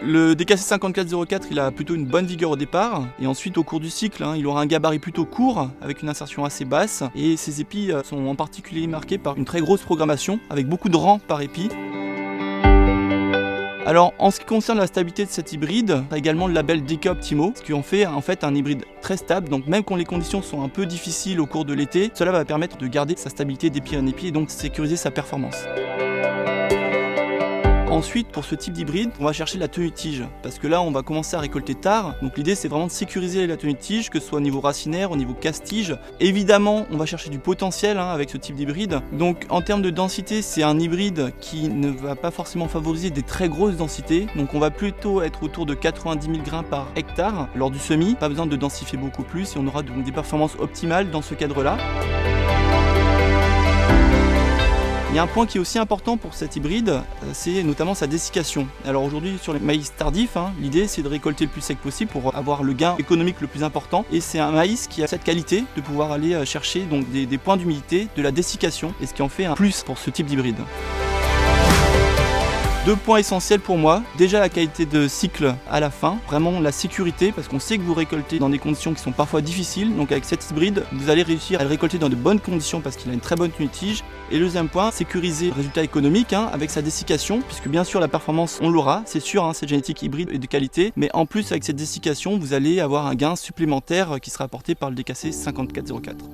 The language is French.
Le DKC 5404, il a plutôt une bonne vigueur au départ, et ensuite au cours du cycle, il aura un gabarit plutôt court, avec une insertion assez basse, et ses épis sont en particulier marqués par une très grosse programmation, avec beaucoup de rangs par épi. Alors en ce qui concerne la stabilité de cet hybride, on a également le label DK Optimo, ce qui en fait un hybride très stable, donc même quand les conditions sont un peu difficiles au cours de l'été, cela va permettre de garder sa stabilité d'épi en épi et donc sécuriser sa performance. Ensuite, pour ce type d'hybride, on va chercher la tenue de tige, parce que là on va commencer à récolter tard, donc l'idée c'est vraiment de sécuriser la tenue de tige, que ce soit au niveau racinaire, au niveau casse-tige. Évidemment, on va chercher du potentiel avec ce type d'hybride, donc en termes de densité, c'est un hybride qui ne va pas forcément favoriser des très grosses densités, donc on va plutôt être autour de 90 000 grains par hectare lors du semis, pas besoin de densifier beaucoup plus, et on aura donc des performances optimales dans ce cadre-là. Il y a un point qui est aussi important pour cet hybride, c'est notamment sa dessiccation. Alors aujourd'hui sur les maïs tardifs, l'idée c'est de récolter le plus sec possible pour avoir le gain économique le plus important. Et c'est un maïs qui a cette qualité de pouvoir aller chercher donc des points d'humidité, de la dessiccation, et ce qui en fait un plus pour ce type d'hybride. Deux points essentiels pour moi, déjà la qualité de cycle à la fin, vraiment la sécurité, parce qu'on sait que vous récoltez dans des conditions qui sont parfois difficiles, donc avec cet hybride, vous allez réussir à le récolter dans de bonnes conditions parce qu'il a une très bonne tenue de tige. Et le deuxième point, sécuriser le résultat économique avec sa dessiccation, puisque bien sûr la performance on l'aura, c'est sûr, cette génétique hybride est de qualité, mais en plus avec cette dessiccation, vous allez avoir un gain supplémentaire qui sera apporté par le DKC 5404.